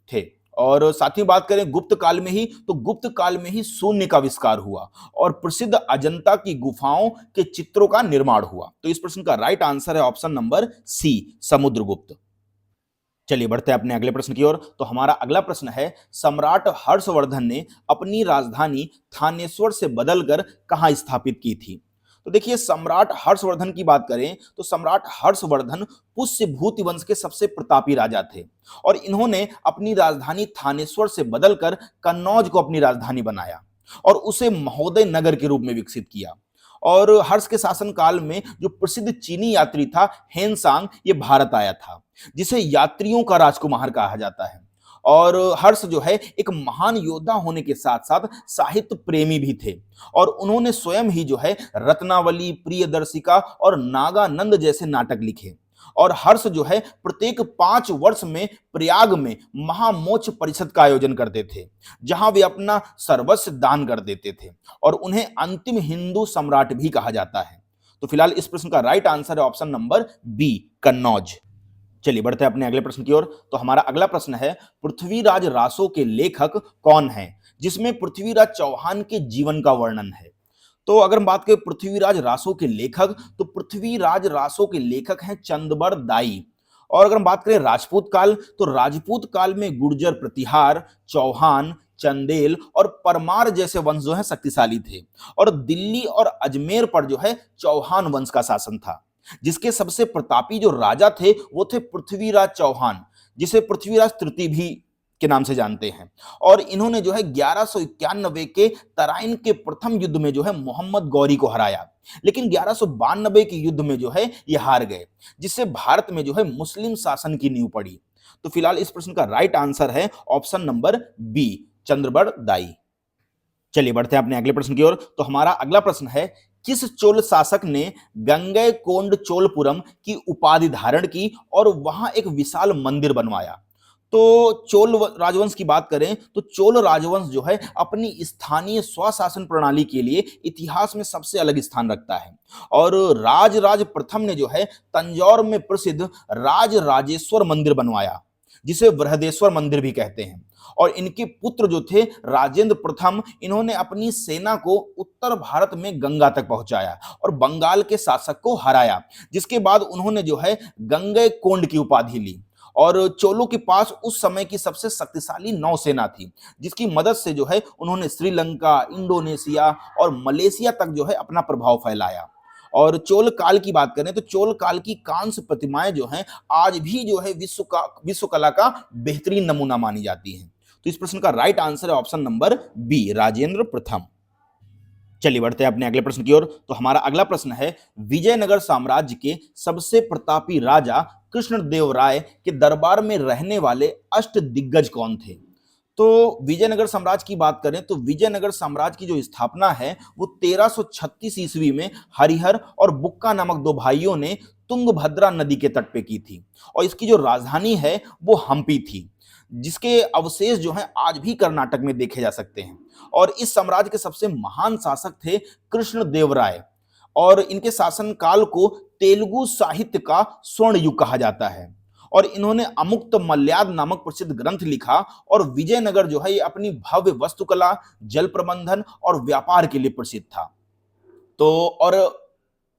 थे। और साथ ही बात करें गुप्त काल में ही, तो गुप्त काल में ही शून्य का आविष्कार हुआ और प्रसिद्ध अजंता की गुफाओं के चित्रों का निर्माण हुआ। तो इस प्रश्न का राइट आंसर है ऑप्शन नंबर सी, समुद्रगुप्त। चलिए बढ़ते हैं अपने अगले प्रश्न की ओर। तो हमारा अगला प्रश्न है, सम्राट हर्षवर्धन ने अपनी राजधानी थानेश्वर से बदलकर कहां स्थापित की थी? तो देखिए, सम्राट हर्षवर्धन की बात करें तो सम्राट हर्षवर्धन पुष्यभूति वंश के सबसे प्रतापी राजा थे, और इन्होंने अपनी राजधानी थानेश्वर से बदलकर कन्नौज को अपनी राजधानी बनाया और उसे महोदय नगर के रूप में विकसित किया। और हर्ष के शासन काल में जो प्रसिद्ध चीनी यात्री था हेनसांग, ये भारत आया था, जिसे यात्रियों का राजकुमार कहा जाता है। और हर्ष जो है एक महान योद्धा होने के साथ साथ साहित्य प्रेमी भी थे, और उन्होंने स्वयं ही जो है रत्नावली, प्रियदर्शिका और नागानंद जैसे नाटक लिखे। और हर्ष जो है प्रत्येक 5 वर्ष में प्रयाग में महामोक्ष परिषद का आयोजन करते थे, जहां वे अपना सर्वस्व दान कर देते थे, और उन्हें अंतिम हिंदू सम्राट भी कहा जाता है। तो फिलहाल इस प्रश्न का राइट आंसर है ऑप्शन नंबर बी, कन्नौज। चलिए बढ़ते हैं अपने अगले प्रश्न की ओर। तो हमारा अगला प्रश्न है, पृथ्वीराज रासो के लेखक कौन हैं, जिसमें पृथ्वीराज चौहान के जीवन का वर्णन है? तो अगर हम बात करें पृथ्वीराज रासो के लेखक, तो पृथ्वीराज रासो के लेखक हैं चंदबर दाई। और अगर हम बात करें राजपूत काल, तो राजपूत काल में गुर्जर प्रतिहार, चौहान, चंदेल और परमार जैसे वंश जो है शक्तिशाली थे। और दिल्ली और अजमेर पर जो है चौहान वंश का शासन था, जिसके सबसे प्रतापी जो राजा थे वो थे पृथ्वीराज चौहान, जिसे पृथ्वीराज तृतीय भी के नाम से जानते हैं। और इन्होंने जो है 1191 के तराइन के प्रथम युद्ध में जो है मोहम्मद गौरी को हराया, लेकिन 1192 के युद्ध में जो है ये हार गए, जिससे भारत में जो है मुस्लिम शासन की नींव पड़ी। तो फिलहाल इस प्रश्न का राइट आंसर है ऑप्शन नंबर बी, चंद्रबड़ दाई। चलिए बढ़ते हैं अपने अगले प्रश्न की ओर। तो हमारा अगला प्रश्न है, किस चोल शासक ने गंगैकोंड चोलपुरम की उपाधि धारण की और वहां एक विशाल मंदिर बनवाया? तो चोल राजवंश की बात करें तो चोल राजवंश जो है अपनी स्थानीय स्वशासन प्रणाली के लिए इतिहास में सबसे अलग स्थान रखता है। और राजराज प्रथम ने जो है तंजौर में प्रसिद्ध राज राजेश्वर मंदिर बनवाया, जिसे बृहदेश्वर मंदिर भी कहते हैं। और इनके पुत्र जो थे राजेंद्र प्रथम, इन्होंने अपनी सेना को उत्तर भारत में गंगा तक पहुंचाया और बंगाल के शासक को हराया, जिसके बाद उन्होंने जो है गंगैकोंड की उपाधि ली। और चोलों के पास उस समय की सबसे शक्तिशाली नौसेना थी, जिसकी मदद से जो है उन्होंने श्रीलंका, इंडोनेशिया और मलेशिया तक जो है अपना प्रभाव फैलाया। और चोल काल की बात करें तो चोल काल की कांस्य प्रतिमाएं जो हैं आज भी जो है विश्व कला का बेहतरीन नमूना मानी जाती हैं। तो इस प्रश्न का राइट आंसर है ऑप्शन नंबर बी, राजेंद्र प्रथम। चलिए बढ़ते हैं अपने अगले प्रश्न की ओर। तो हमारा अगला प्रश्न है, विजयनगर साम्राज्य के सबसे प्रतापी राजा कृष्णदेव राय के दरबार में रहने वाले अष्ट दिग्गज कौन थे? तो विजयनगर साम्राज्य की बात करें तो विजयनगर साम्राज्य की जो स्थापना है वो 1336 ईस्वी में हरिहर और बुक्का नामक 2 भाइयों ने तुंगभद्रा नदी के तट पे की थी, और इसकी जो राजधानी है वो हम्पी थी, जिसके अवशेष जो हैं आज भी कर्नाटक में देखे जा सकते हैं। और इस साम्राज्य के सबसे महान शासक थे कृष्णदेवराय, और इनके शासनकाल को तेलुगु साहित्य का स्वर्ण युग कहा जाता है। और इन्होंने अमुक्त मल्याद नामक प्रसिद्ध ग्रंथ लिखा, और विजयनगर जो है ये अपनी भव्य वास्तुकला, जल प्रबंधन और व्यापार के लिए प्रसिद्ध था। तो और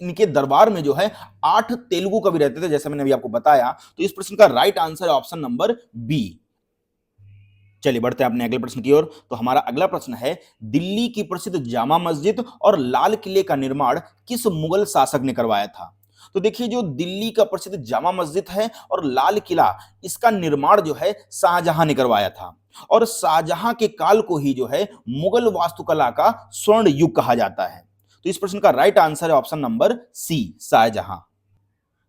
इनके दरबार में जो है 8 तेलुगु कवि रहते थे, जैसे मैंने अभी आपको बताया। तो इस प्रश्न का राइट आंसर है ऑप्शन नंबर बी। चलिए बढ़ते हैं अपने अगले प्रश्न की ओर। तो हमारा अगला प्रश्न है, दिल्ली की प्रसिद्ध जामा मस्जिद और लाल किले का निर्माण किस मुगल शासक ने करवाया था? तो देखिए, जो दिल्ली का प्रसिद्ध जामा मस्जिद है और लाल किला, इसका निर्माण जो है शाहजहां ने करवाया था। और शाहजहां के काल को ही जो है मुगल वास्तुकला का स्वर्ण युग कहा जाता है। तो इस प्रश्न का राइट आंसर है ऑप्शन नंबर सी, शाहजहां।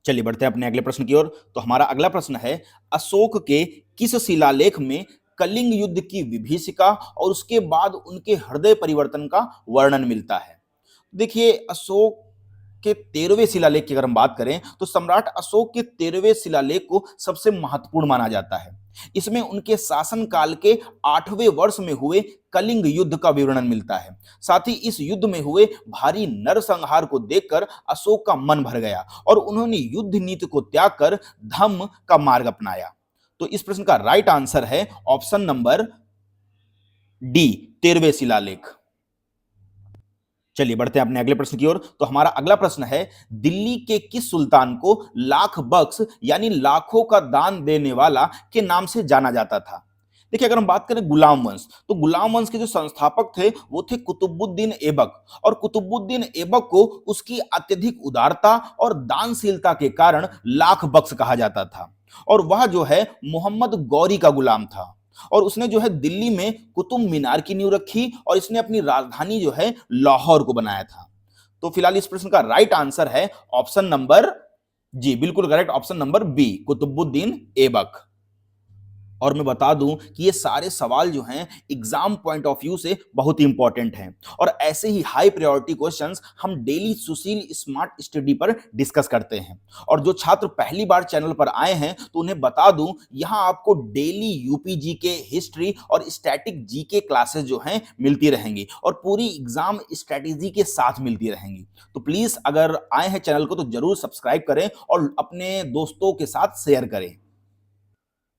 चलिए बढ़ते हैं अपने अगले प्रश्न की ओर। तो हमारा अगला प्रश्न है, अशोक के किस शिलालेख में कलिंग युद्ध की विभीषिका और उसके बाद उनके हृदय परिवर्तन का वर्णन मिलता है? देखिए, अशोक के 13वें शिलालेख की अगर हम बात करें तो सम्राट अशोक के 13वें शिलालेख को सबसे महत्वपूर्ण माना जाता है। इसमें उनके शासनकाल के 8वें वर्ष में हुए कलिंग युद्ध का विवरण मिलता है। साथ ही इस युद्ध में हुए भारी नरसंहार को देखकर अशोक का मन भर गया और उन्होंने युद्ध नीति को त्याग कर धम्म का मार्ग अपनाया। तो इस प्रश्न का राइट आंसर है ऑप्शन नंबर डी, 13वें शिलालेख। चलिए बढ़ते हैं अपने अगले प्रश्न की ओर। तो हमारा अगला प्रश्न है, दिल्ली के किस सुल्तान को लाख बख्श यानी लाखों का दान देने वाला के नाम से जाना जाता था? देखिए, अगर हम बात करें गुलाम वंश, तो गुलाम वंश के जो संस्थापक थे वो थे कुतुबुद्दीन ऐबक। और कुतुबुद्दीन ऐबक को उसकी अत्यधिक उदारता और दानशीलता के कारण लाख बख्श कहा जाता था। और वह जो है मोहम्मद गौरी का गुलाम था। और उसने जो है दिल्ली में कुतुब मीनार की नींव रखी और इसने अपनी राजधानी जो है लाहौर को बनाया था। तो फिलहाल इस प्रश्न का राइट आंसर है ऑप्शन नंबर जी, बिल्कुल correct, option number B, Qutubuddin Aibak. और मैं बता दूं कि ये सारे सवाल जो हैं एग्जाम पॉइंट ऑफ व्यू से बहुत ही इंपॉर्टेंट हैं, और ऐसे ही हाई प्रायोरिटी क्वेश्चंस हम डेली सुशील स्मार्ट स्टडी पर डिस्कस करते हैं। और जो छात्र पहली बार चैनल पर आए हैं तो उन्हें बता दूं, यहां आपको डेली यूपी जीके, हिस्ट्री और स्टैटिक जीके क्लासेस जो हैं मिलती रहेंगी, और पूरी एग्जाम स्ट्रेटेजी के साथ मिलती रहेंगी। तो प्लीज अगर आए हैं चैनल को तो जरूर सब्सक्राइब करें और अपने दोस्तों के साथ शेयर करें।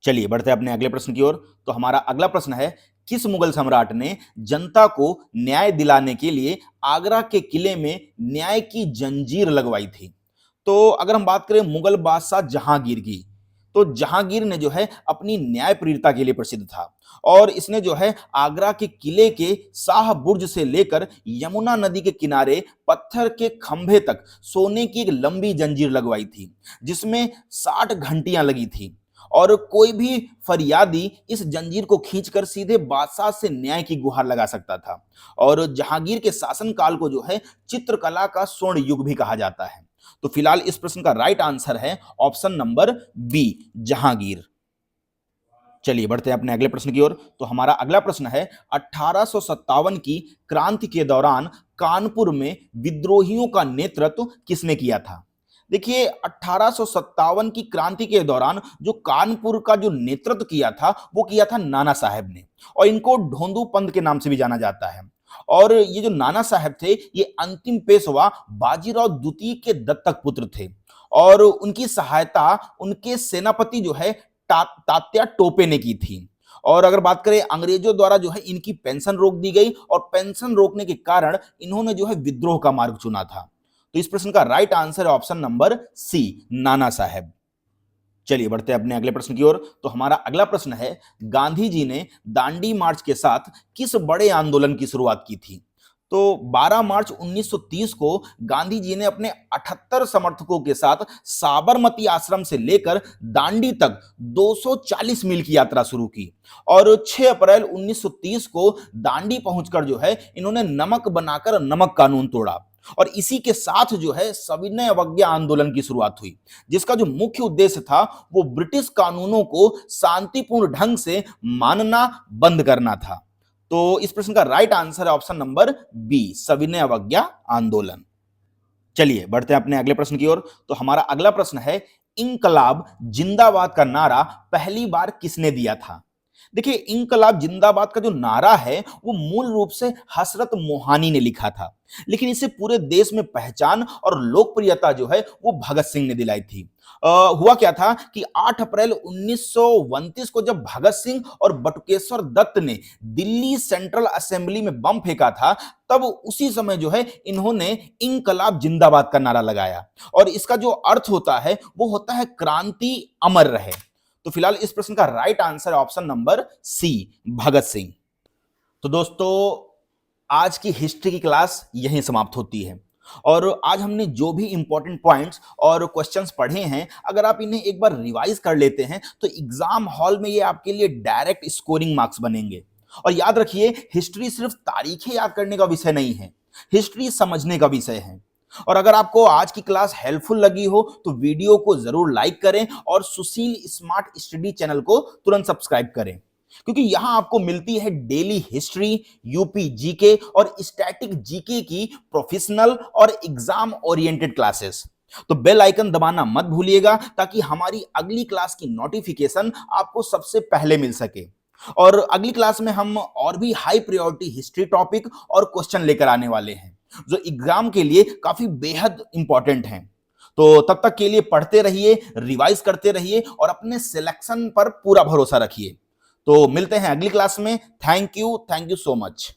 चलिए बढ़ते हैं अपने अगले प्रश्न की ओर। तो हमारा अगला प्रश्न है, किस मुगल सम्राट ने जनता को न्याय दिलाने के लिए आगरा के किले में न्याय की जंजीर लगवाई थी? तो अगर हम बात करें मुगल बादशाह जहांगीर की, तो जहांगीर ने जो है अपनी न्यायप्रियता के लिए प्रसिद्ध था। और इसने जो है आगरा के किले के शाह बुर्ज से लेकर यमुना नदी के किनारे पत्थर के खंभे तक सोने की एक लंबी जंजीर लगवाई थी, जिसमें 60 घंटियां लगी थी। और कोई भी फरियादी इस जंजीर को खींचकर सीधे बादशाह से न्याय की गुहार लगा सकता था। और जहांगीर के शासनकाल को जो है चित्रकला का स्वर्ण युग भी कहा जाता है। तो फिलहाल इस प्रश्न का राइट आंसर है ऑप्शन नंबर बी, जहांगीर। चलिए बढ़ते हैं अपने अगले प्रश्न की ओर। तो हमारा अगला प्रश्न है, 1857 की क्रांति के दौरान कानपुर में विद्रोहियों का नेतृत्व किसने किया था? देखिए, 1857 की क्रांति के दौरान जो कानपुर का जो नेतृत्व किया था वो किया था नाना साहब ने, और इनको ढोंदू पंथ के नाम से भी जाना जाता है। और ये जो नाना साहब थे ये अंतिम पेशवा बाजीराव द्वितीय के दत्तक पुत्र थे, और उनकी सहायता उनके सेनापति जो है तात्या टोपे ने की थी। और अगर बात करें अंग्रेजों द्वारा जो है इनकी पेंशन रोक दी गई, और पेंशन रोकने के कारण इन्होंने जो है विद्रोह का मार्ग चुना था। तो इस प्रश्न का राइट आंसर है ऑप्शन नंबर सी, नाना साहब। चलिए बढ़ते हैं अपने अगले प्रश्न की ओर। तो हमारा अगला प्रश्न है, गांधी जी ने दांडी मार्च के साथ किस बड़े आंदोलन की शुरुआत की थी? तो 12 मार्च 1930 को गांधी जी ने अपने 78 समर्थकों के साथ साबरमती आश्रम से लेकर दांडी तक 240 मील की यात्रा शुरू की। और 6 अप्रैल 1930 को दांडी पहुंचकर जो है इन्होंने नमक बनाकर नमक कानून तोड़ा। और इसी के साथ जो है सविनय अवज्ञा आंदोलन की शुरुआत हुई, जिसका जो मुख्य उद्देश्य था वो ब्रिटिश कानूनों को शांतिपूर्ण ढंग से मानना बंद करना था। तो इस प्रश्न का राइट आंसर है ऑप्शन नंबर बी, सविनय अवज्ञा आंदोलन। चलिए बढ़ते हैं अपने अगले प्रश्न की ओर। तो हमारा अगला प्रश्न है, इंकलाब जिंदाबाद का नारा पहली बार किसने दिया था? देखिए, इंकलाब जिंदाबाद का जो नारा है वो मूल रूप से हसरत मोहानी ने लिखा था, लेकिन इसे पूरे देश में पहचान और लोकप्रियता जो है वो भगत सिंह ने दिलाई थी। हुआ क्या था कि 8 अप्रैल 1929 को जब भगत सिंह और बटुकेश्वर दत्त ने दिल्ली सेंट्रल असेंबली में बम फेंका था, तब उसी समय जो है इन्होंने इंकलाब जिंदाबाद का नारा लगाया। और इसका जो अर्थ होता है वो होता है क्रांति अमर रहे। तो फिलहाल इस प्रश्न का right answer option number C, Bhagat Singh. तो दोस्तों, आज की हिस्ट्री की क्लास यहीं समाप्त होती है। और आज हमने जो भी इंपॉर्टेंट पॉइंट्स और क्वेश्चंस पढ़े हैं, अगर आप इन्हें एक बार रिवाइज कर लेते हैं तो एग्जाम हॉल में ये आपके लिए डायरेक्ट स्कोरिंग मार्क्स बनेंगे। और याद रखिए, हिस्ट्री सिर्फ तारीखें याद करने का विषय नहीं है, हिस्ट्री समझने का विषय है। और अगर आपको आज की क्लास हेल्पफुल लगी हो तो वीडियो को जरूर लाइक करें और सुशील स्मार्ट स्टडी चैनल को तुरंत सब्सक्राइब करें, क्योंकि यहां आपको मिलती है डेली हिस्ट्री, यूपी जीके और स्टैटिक जीके की प्रोफेशनल और एग्जाम ओरिएंटेड क्लासेस। तो बेल आइकन दबाना मत भूलिएगा ताकि हमारी अगली क्लास की नोटिफिकेशन आपको सबसे पहले मिल सके। और अगली क्लास में हम और भी हाई प्रायोरिटी हिस्ट्री टॉपिक और क्वेश्चन लेकर आने वाले हैं जो एग्जाम के लिए काफी बेहद इंपॉर्टेंट हैं। तो तब तक के लिए पढ़ते रहिए, रिवाइज करते रहिए और अपने सिलेक्शन पर पूरा भरोसा रखिए। तो मिलते हैं अगली क्लास में। Thank you so much.